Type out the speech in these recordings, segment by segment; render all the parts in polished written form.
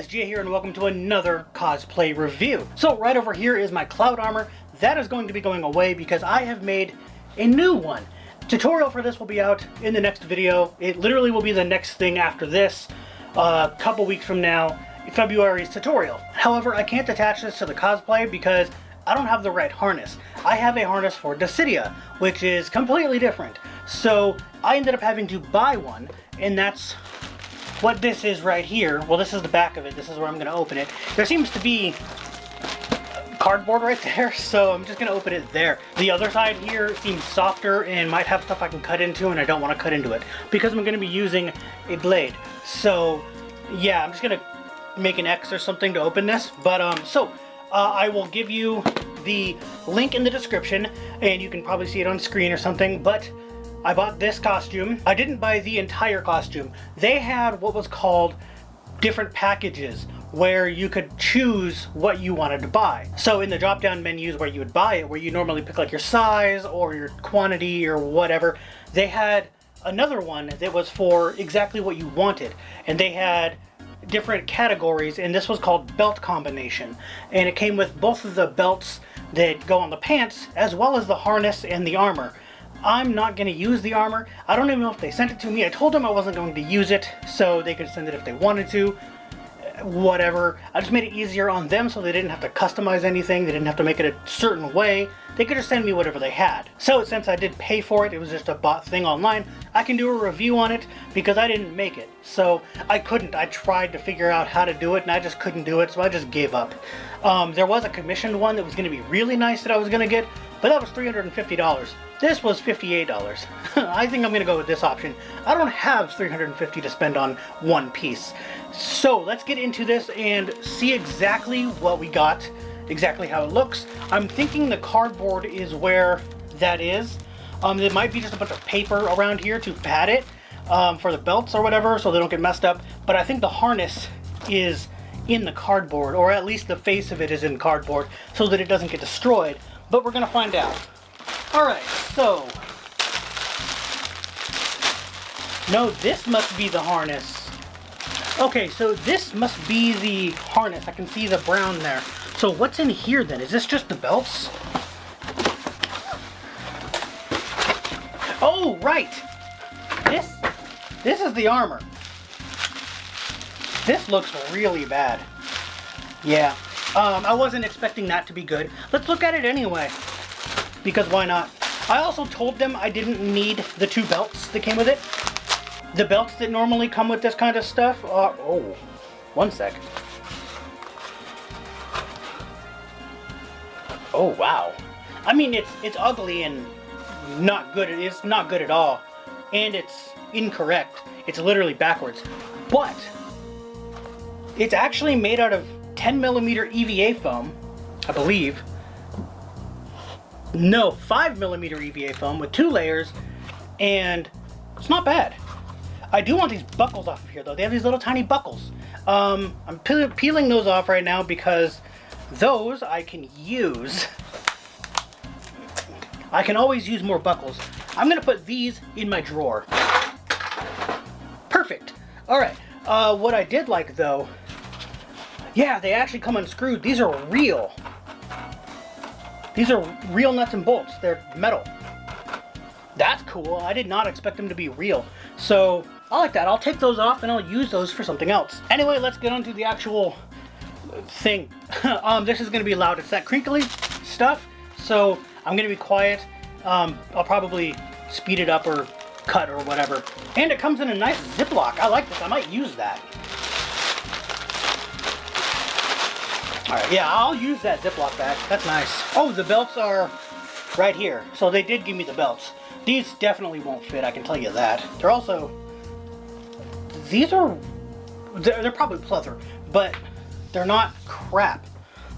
guys, Jay here, and welcome to another cosplay review. So right over here is my cloud armor. That is going to be going away because I have made a new one. Tutorial for this will be out in the next video. It literally will be the next thing after this, a couple weeks from now, February's tutorial. However, I can't attach this to the cosplay because I don't have the right harness. I have a harness for Dissidia, which is completely different. So I ended up having to buy one, and that's what this is right here. Well, this is the back of it. This is where I'm going to open it. There seems to be cardboard right there, so I'm just going to open it there. The other side here seems softer and might have stuff I can cut into, and I don't want to cut into it because I'm going to be using a blade. So yeah, I'm just going to make an X or something to open this. But I will give you the link in the description, and you can probably see it on screen or something, but I bought this costume. I didn't buy the entire costume. They had what was called different packages where you could choose what you wanted to buy. So in the drop-down menus where you would buy it, where you normally pick like your size or your quantity or whatever, they had another one that was for exactly what you wanted. And they had different categories, and this was called belt combination. And it came with both of the belts that go on the pants as well as the harness and the armor. I'm not going to use the armor. I don't even know if they sent it to me. I told them I wasn't going to use it, so they could send it if they wanted to. Whatever. I just made it easier on them so they didn't have to customize anything. They didn't have to make it a certain way. They could just send me whatever they had. So since I did pay for it, it was just a bought thing online, I can do a review on it because I didn't make it. So I couldn't. I tried to figure out how to do it and I just couldn't do it, so I just gave up. There was a commissioned one that was going to be really nice that I was going to get, but that was $350. This was $58. I think I'm going to go with this option. I don't have $350 to spend on one piece. So let's get into this and see exactly what we got, exactly how it looks. I'm thinking the cardboard is where that is. There might be just a bunch of paper around here to pad it for the belts or whatever so they don't get messed up. But I think the harness is in the cardboard, or at least the face of it is in cardboard so that it doesn't get destroyed. But we're going to find out. Alright, so no, this must be the harness. Okay, so this must be the harness. I can see the brown there. So what's in here then? Is this just the belts? Oh, right! This is the armor. This looks really bad. Yeah. I wasn't expecting that to be good. Let's look at it anyway, because why not? I also told them I didn't need the two belts that came with it. The belts that normally come with this kind of stuff are... Oh, one sec. Oh, wow. I mean, it's ugly and not good. It's not good at all. And it's incorrect. It's literally backwards. But it's actually made out of 10mm EVA foam, I believe. No, 5mm EVA foam with 2 layers, and it's not bad. I do want these buckles off of here though. They have these little tiny buckles. I'm peeling those off right now because those I can use. I can always use more buckles. I'm gonna put these in my drawer. Perfect. Alright, what I did like though, yeah, they actually come unscrewed. These are real. These are real nuts and bolts. They're metal. That's cool. I did not expect them to be real. So I like that. I'll take those off and I'll use those for something else. Anyway, let's get on to the actual thing. This is going to be loud. It's that crinkly stuff. So I'm going to be quiet. I'll probably speed it up or cut or whatever. And it comes in a nice Ziploc. I like this. I might use that. Alright, yeah, I'll use that Ziploc bag. That's nice. Oh, the belts are right here. So they did give me the belts. These definitely won't fit, I can tell you that. They're also... They're probably pleather, but they're not crap.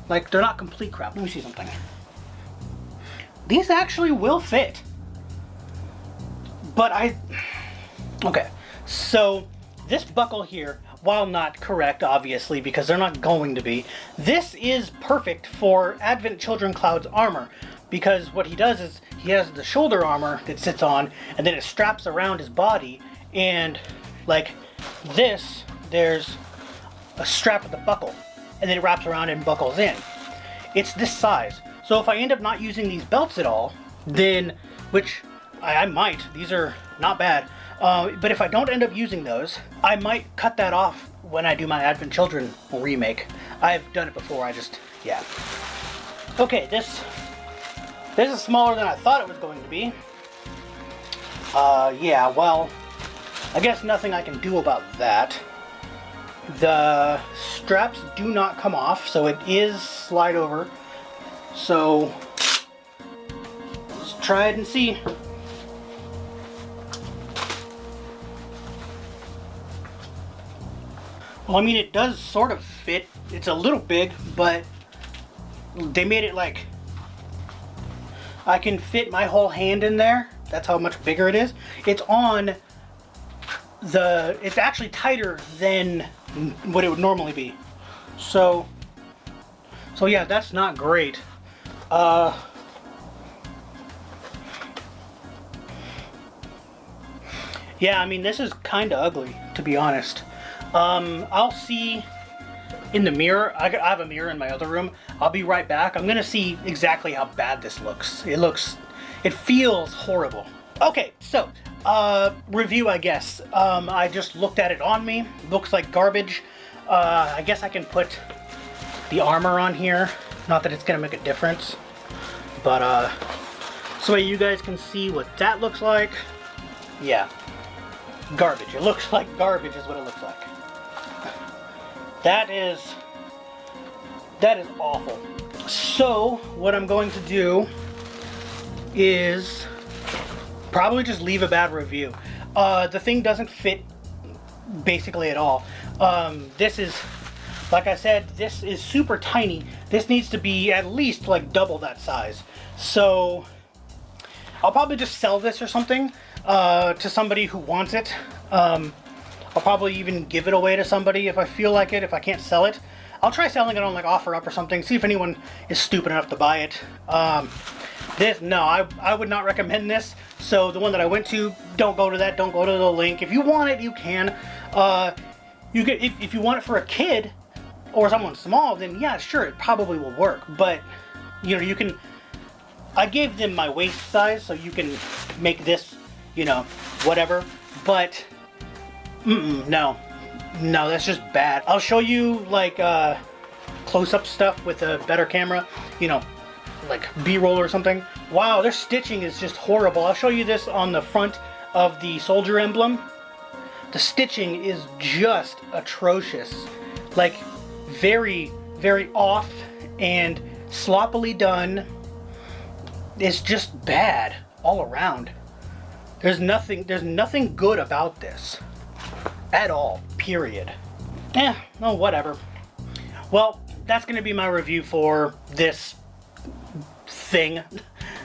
Like, they're not complete crap. Let me see something. These actually will fit. But okay, so this buckle here, while not correct, obviously, because they're not going to be, this is perfect for Advent Children Cloud's armor, because what he does is he has the shoulder armor that sits on, and then it straps around his body, and like this, there's a strap with a buckle, and then it wraps around and buckles in. It's this size. So if I end up not using these belts at all, then, which I might, these are not bad, but if I don't end up using those, I might cut that off when I do my Advent Children remake. I've done it before, yeah. Okay, this is smaller than I thought it was going to be. Yeah, well, I guess nothing I can do about that. The straps do not come off, so it is slide over. So, let's try it and see. Well, I mean, it does sort of fit. It's a little big, but they made it like I can fit my whole hand in there. That's how much bigger it is. It's actually tighter than what it would normally be. So yeah, that's not great. Yeah, I mean, this is kind of ugly, to be honest. I'll see in the mirror. I have a mirror in my other room. I'll be right back. I'm gonna see exactly how bad this looks. It feels horrible. Okay, so, review, I guess. I just looked at it on me. Looks like garbage. I guess I can put the armor on here. Not that it's gonna make a difference. But, so you guys can see what that looks like. Yeah. Garbage. It looks like garbage is what it looks like. That is awful. So, what I'm going to do is probably just leave a bad review. The thing doesn't fit basically at all. This is, like I said, this is super tiny. This needs to be at least like double that size. So, I'll probably just sell this or something to somebody who wants it. I'll probably even give it away to somebody if I feel like it, if I can't sell it. I'll try selling it on like OfferUp or something, see if anyone is stupid enough to buy it. No, I would not recommend this. So the one that I went to, don't go to that, don't go to the link. If you want it, you can. If you want it for a kid or someone small, then yeah, sure, it probably will work. But, you know, you can, I gave them my waist size, so you can make this, you know, whatever. But, no, that's just bad. I'll show you like close-up stuff with a better camera, you know, like B-roll or something. Wow, their stitching is just horrible. I'll show you this on the front of the soldier emblem. The stitching is just atrocious. Like, very, very off and sloppily done. It's just bad all around. There's nothing good about this at all, period. Oh, whatever. Well, that's gonna be my review for this thing,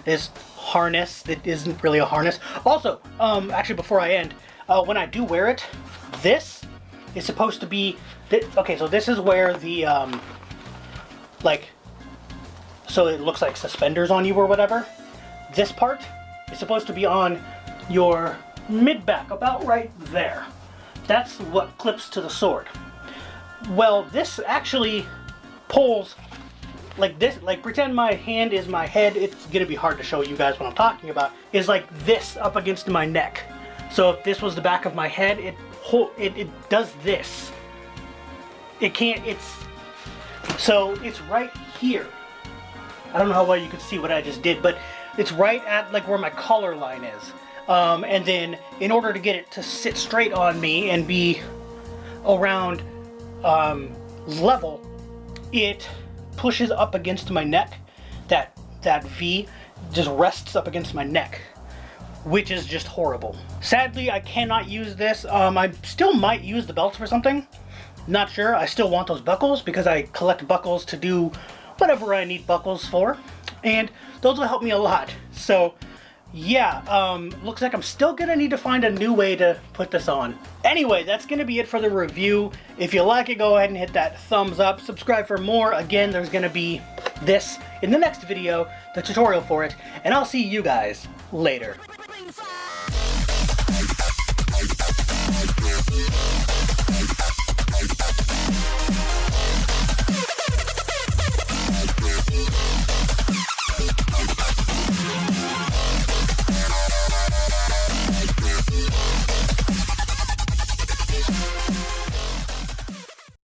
this harness that isn't really a harness. Also, actually, before I end, when I do wear it, this is supposed to be, okay, so this is where the, so it looks like suspenders on you or whatever. This part is supposed to be on your mid-back, about right there. That's what clips to the sword. Well, this actually pulls like this, like pretend my hand is my head. It's gonna be hard to show you guys what I'm talking about. Is like this up against my neck. So if this was the back of my head, it does this. It can't, so it's right here. I don't know how well you can see what I just did, but it's right at like where my collar line is. And then in order to get it to sit straight on me and be around level, it pushes up against my neck. That V just rests up against my neck, which is just horrible. Sadly, I cannot use this. I still might use the belts for something. Not sure. I still want those buckles because I collect buckles to do whatever I need buckles for, and those will help me a lot. So yeah, looks like I'm still gonna need to find a new way to put this on. Anyway, that's gonna be it for the review. If you like it, go ahead and hit that thumbs up. Subscribe for more. Again, there's gonna be this in the next video, the tutorial for it, and I'll see you guys later.